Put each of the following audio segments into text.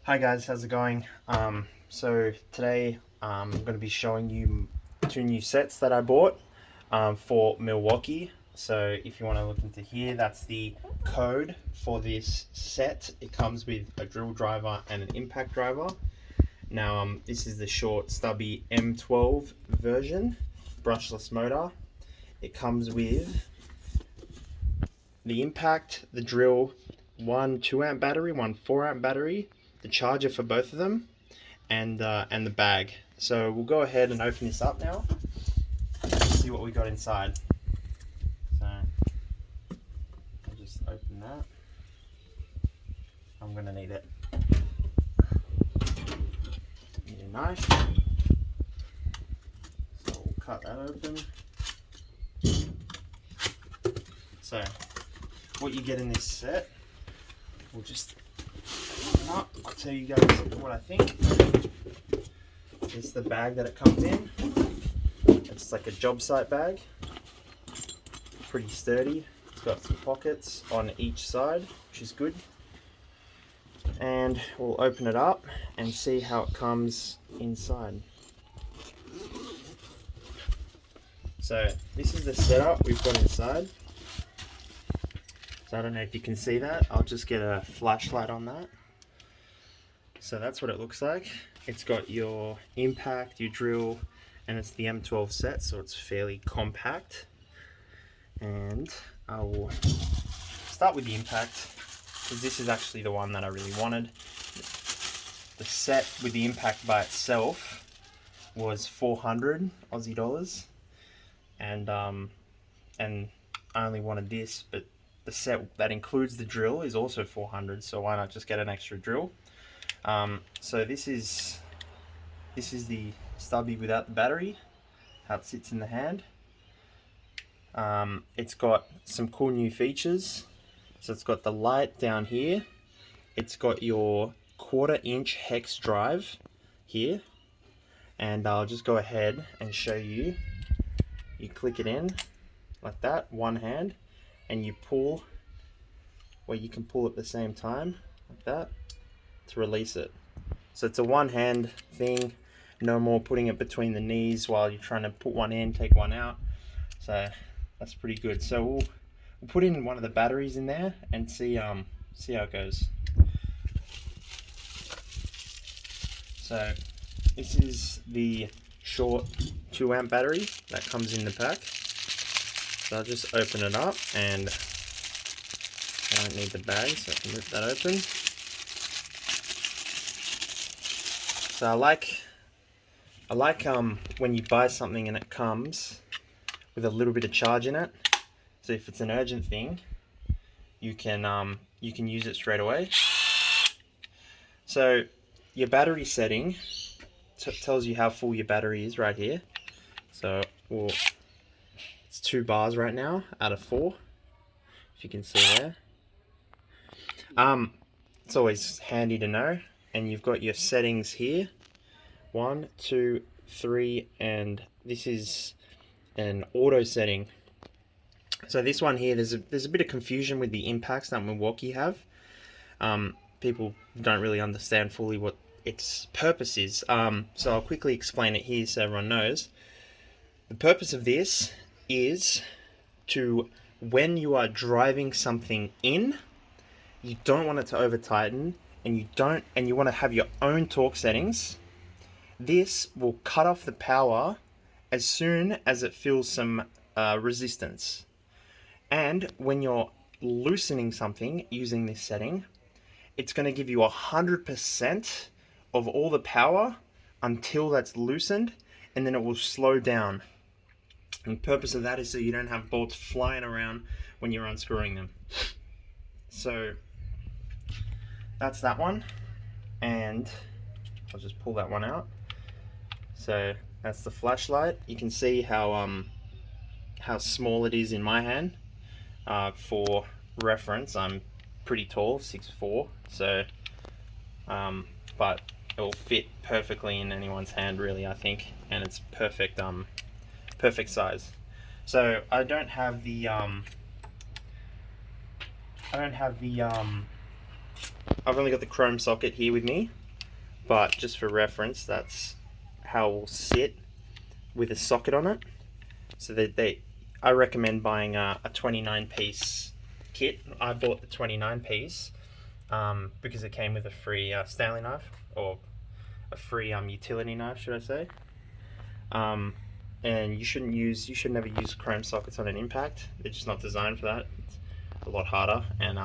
Hi guys, how's it going? So today I'm going to be showing you two new sets that I bought for Milwaukee. So if you want to look into here, that's the code for this set. It comes with a drill driver and an impact driver. Now this is the short stubby M12 version, brushless motor. It comes with the impact, the drill, one 2-amp battery, one 4-amp battery, the charger for both of them, and the bag. So we'll go ahead and open this up now and see what we got inside. So I'll just open that. I'm gonna need it. Need a knife. So we'll cut that open. So what you get in this set, we'll just open up. I'll tell you guys what I think. It's the bag that it comes in. It's like a job site bag. Pretty sturdy. It's got some pockets on each side, which is good. And we'll open it up and see how it comes inside. So this is the setup we've got inside. So I don't know if you can see that. I'll just get a flashlight on that. So that's what it looks like. It's got your impact, your drill, and it's the M12 set, so it's fairly compact. And I will start with the impact, because this is actually the one that I really wanted. The set with the impact by itself was 400 Aussie dollars, and I only wanted this, but the set that includes the drill is also 400, so why not just get an extra drill? So this is the stubby without the battery, how it sits in the hand. It's got some cool new features. So it's got the light down here. It's got your 1/4-inch hex drive here, and I'll just go ahead and show you. You click it in like that, one hand, and you pull, or you can pull at the same time like that to release it. So it's a one-hand thing, no more putting it between the knees while you're trying to put one in, take one out. So that's pretty good. So we'll put in one of the batteries in there and see how it goes. So this is the short 2-amp battery that comes in the pack. So I'll just open it up, and I don't need the bag, so I can rip that open. So I like when you buy something and it comes with a little bit of charge in it. So if it's an urgent thing, you can use it straight away. So your battery setting tells you how full your battery is right here. So it's 2 bars right now out of 4, if you can see there. It's always handy to know. And you've got your settings here, 1, 2, 3, and this is an auto setting. So this one here, there's a bit of confusion with the impacts that Milwaukee have. People don't really understand fully what its purpose is. So I'll quickly explain it here so everyone knows. The purpose of this is to, when you are driving something in, you don't want it to over tighten, and you want to have your own torque settings. This will cut off the power as soon as it feels some resistance. And when you're loosening something using this setting, it's going to give you 100% of all the power until that's loosened, and then it will slow down. And the purpose of that is so you don't have bolts flying around when you're unscrewing them. So that's that one, and I'll just pull that one out. So that's the flashlight. You can see how small it is in my hand. For reference, I'm pretty tall, 6'4", so but it will fit perfectly in anyone's hand, really, I think, and it's perfect perfect size. So I don't have the I've only got the chrome socket here with me, but just for reference, that's how it will sit with a socket on it. So I recommend buying a 29 piece kit. I bought the 29 piece because it came with a free Stanley knife, or a free utility knife, should I say. And you should never use chrome sockets on an impact. They're just not designed for that. It's a lot harder and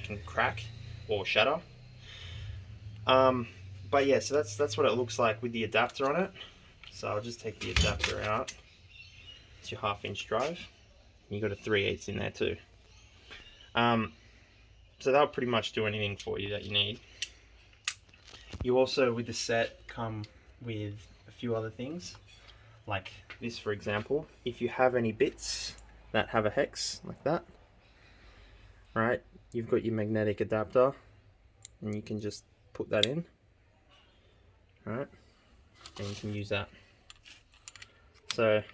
can crack or shatter. But yeah, so that's what it looks like with the adapter on it. So I'll just take the adapter out. It's your 1/2 inch drive. You got a 3/8 in there too. So that'll pretty much do anything for you that you need. You also, with the set, come with a few other things, like this for example. If you have any bits that have a hex like that, right, you've got your magnetic adapter and you can just put that in, right, and you can use that. So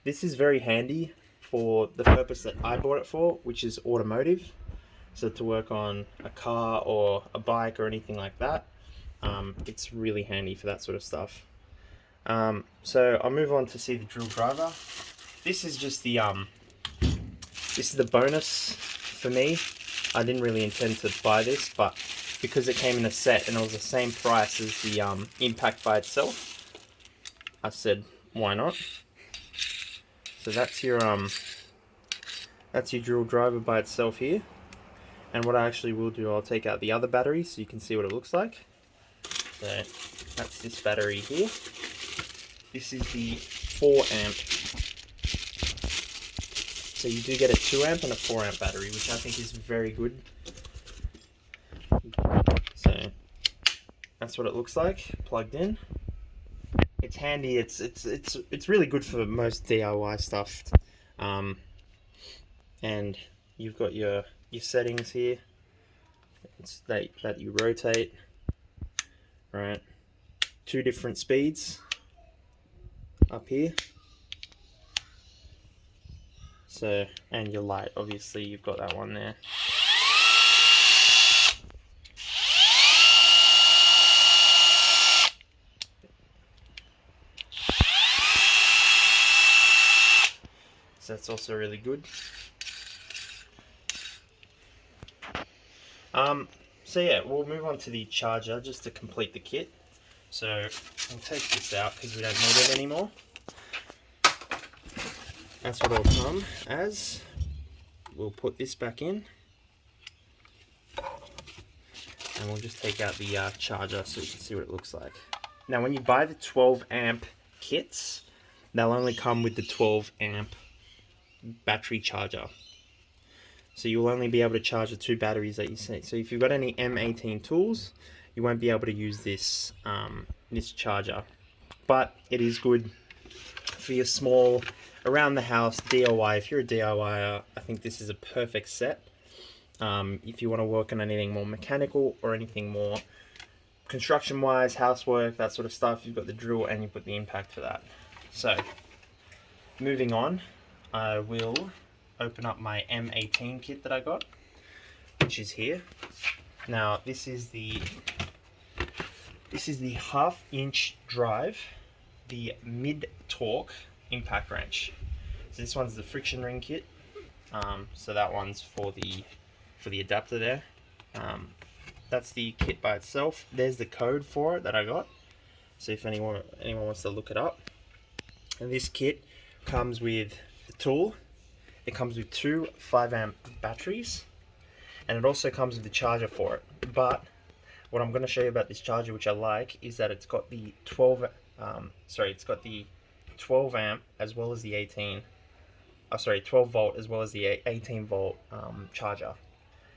this is very handy for the purpose that I bought it for, which is automotive. So to work on a car or a bike or anything like that, it's really handy for that sort of stuff. So I'll move on to see the drill driver. This is just the bonus for me. I didn't really intend to buy this, but because it came in a set and it was the same price as the impact by itself, I said why not. So that's your drill driver by itself here. And what I actually will do, I'll take out the other battery so you can see what it looks like. So that's this battery here. This is the 4 amp. So you do get a 2 amp and a 4 amp battery, which I think is very good. So that's what it looks like plugged in. It's handy. It's really good for most DIY stuff. And you've got your settings here. It's that you rotate, right? 2 different speeds up here. So, and your light, obviously you've got that one there. So that's also really good. So yeah, we'll move on to the charger just to complete the kit. So I'll take this out because we don't need it anymore. That's what it'll come as. We'll put this back in. And we'll just take out the charger so you can see what it looks like. Now when you buy the 12 amp kits, they'll only come with the 12 amp battery charger. So you'll only be able to charge the 2 batteries that you see. So if you've got any M18 tools, you won't be able to use this this charger. But it is good for your small, around the house DIY. If you're a DIYer, I think this is a perfect set. If you want to work on anything more mechanical or anything more construction-wise, housework, that sort of stuff, you've got the drill and you've got the impact for that. So, moving on, I will open up my M18 kit that I got, which is here. Now this is the 1/2 inch drive, the mid-torque impact wrench. So this one's the friction ring kit. So that one's for the adapter there. That's the kit by itself. There's the code for it that I got. So if anyone wants to look it up. And this kit comes with the tool. It comes with 2 5 amp batteries, and it also comes with the charger for it. But what I'm going to show you about this charger, which I like, is that it's got the 12 amp as well as the 12 volt as well as the 18 volt charger.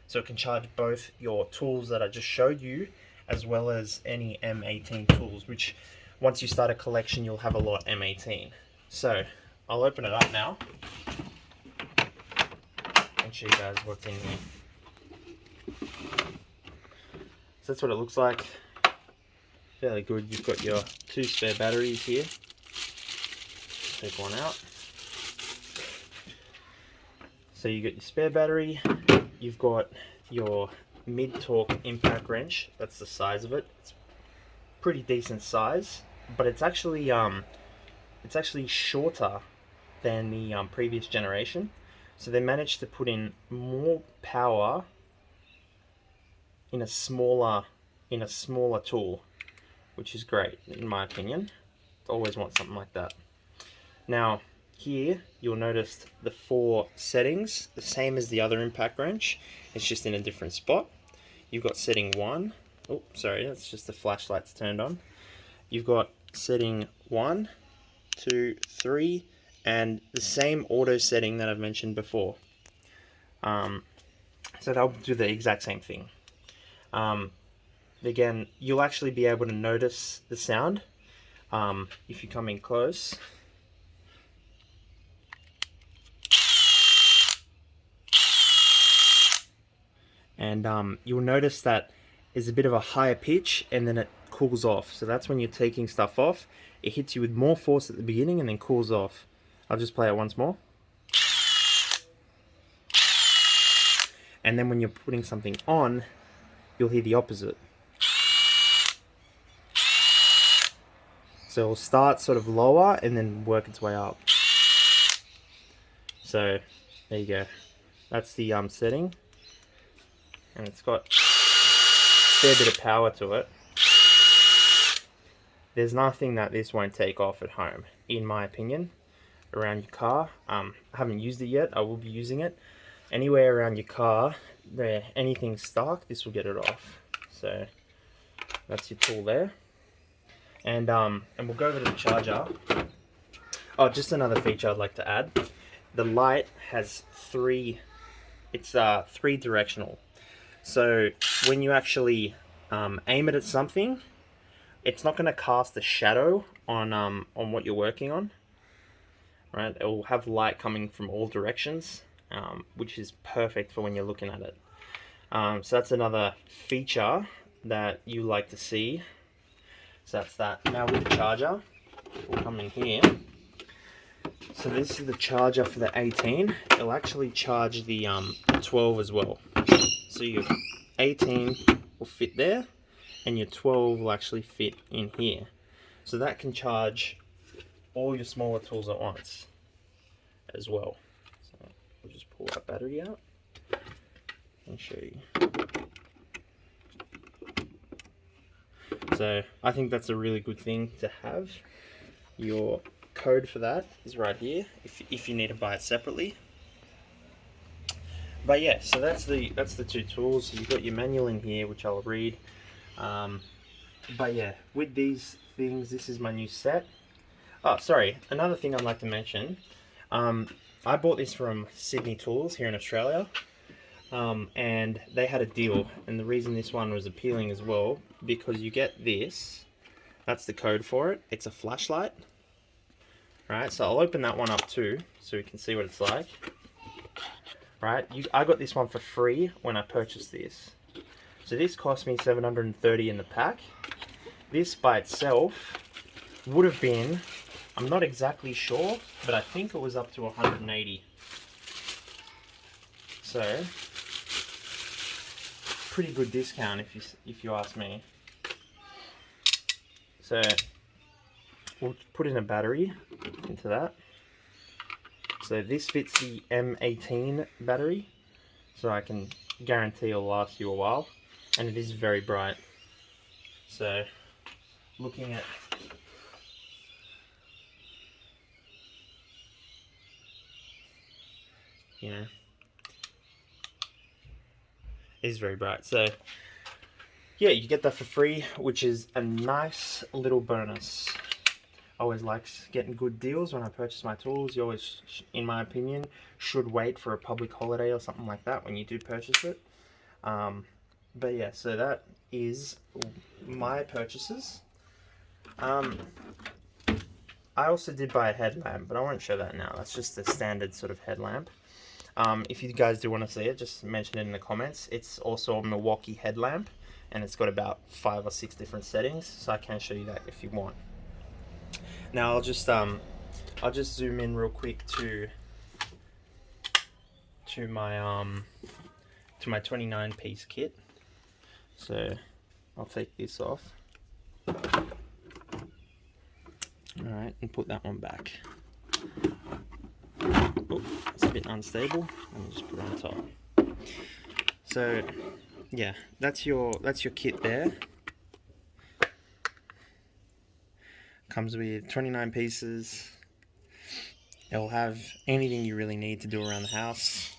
So it can charge both your tools that I just showed you as well as any M18 tools, which once you start a collection you'll have a lot M18. So I'll open it up now and show you guys what's in here. So that's what it looks like. Fairly good. You've got your 2 spare batteries here. Take one out. So you got your spare battery. You've got your mid-torque impact wrench. That's the size of it. It's pretty decent size, but it's actually shorter than the previous generation. So they managed to put in more power in a smaller tool, which is great in my opinion. Always want something like that. Now here you'll notice the 4 settings, the same as the other impact wrench. It's just in a different spot. You've got setting 1. Oh, sorry, that's just the flashlight's turned on. You've got setting 1, 2, 3, and the same auto setting that I've mentioned before. So they'll do the exact same thing. Again, you'll actually be able to notice the sound if you come in close. And you'll notice that there's a bit of a higher pitch and then it cools off. So that's when you're taking stuff off. It hits you with more force at the beginning and then cools off. I'll just play it once more. And then when you're putting something on, you'll hear the opposite. So it'll start sort of lower and then work its way up. So there you go. That's the setting. And it's got a fair bit of power to it. There's nothing that this won't take off at home, in my opinion, around your car. I haven't used it yet. I will be using it. Anywhere around your car, anything stuck, this will get it off. So that's your tool there. And we'll go over to the charger. Oh, just another feature I'd like to add. The light has 3. It's 3 directional. So when you actually aim it at something, it's not going to cast a shadow on what you're working on. Right? It will have light coming from all directions, which is perfect for when you're looking at it. So that's another feature that you like to see. So that's that. Now with the charger, we'll come in here. So this is the charger for the 18. It'll actually charge the 12 as well. So your 18 will fit there, and your 12 will actually fit in here. So that can charge all your smaller tools at once as well. So we'll just pull that battery out and show you. So I think that's a really good thing to have. Your code for that is right here if you need to buy it separately. But yeah, so that's the 2 tools. So you've got your manual in here, which I'll read. But yeah, with these things, this is my new set. Oh, sorry, another thing I'd like to mention. I bought this from Sydney Tools here in Australia. And they had a deal, and the reason this one was appealing as well, because you get this. That's the code for it. It's a flashlight. Right, so I'll open that one up too, so we can see what it's like. Right, I got this one for free when I purchased this. So this cost me $730 in the pack. This by itself would have been, I'm not exactly sure, but I think it was up to $180. So pretty good discount if you ask me. So we'll put in a battery into that. So this fits the M18 battery, so I can guarantee it'll last you a while, and it is very bright. So looking at it is very bright. So yeah, you get that for free, which is a nice little bonus. I always like getting good deals when I purchase my tools. You always, in my opinion, should wait for a public holiday or something like that when you do purchase it. But yeah, so that is my purchases. I also did buy a headlamp, but I won't show that now. That's just the standard sort of headlamp. If you guys do want to see it, just mention it in the comments. It's also a Milwaukee headlamp, and it's got about 5 or 6 different settings, so I can show you that if you want. Now I'll just zoom in real quick to my 29 piece kit. So I'll take this off. Alright, and put that one back. Oh, it's a bit unstable. Let me just put it on top. So yeah, that's your kit there. Comes with 29 pieces. It'll have anything you really need to do around the house.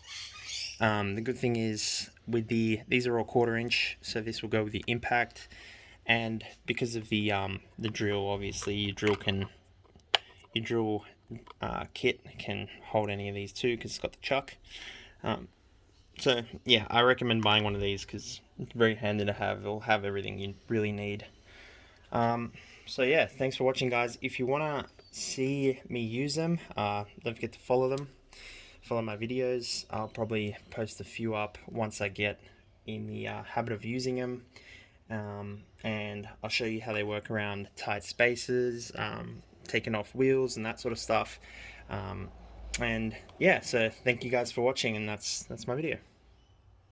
The good thing is with these are all 1/4 inch, so this will go with the impact, and because of the drill, obviously your drill kit can hold any of these too, because it's got the chuck. So yeah, I recommend buying one of these because it's very handy to have. It'll have everything you really need. So yeah, thanks for watching, guys. If you want to see me use them, don't forget to follow my videos. I'll probably post a few up once I get in the habit of using them, and I'll show you how they work around tight spaces, taking off wheels and that sort of stuff. And yeah, so thank you guys for watching, and that's my video.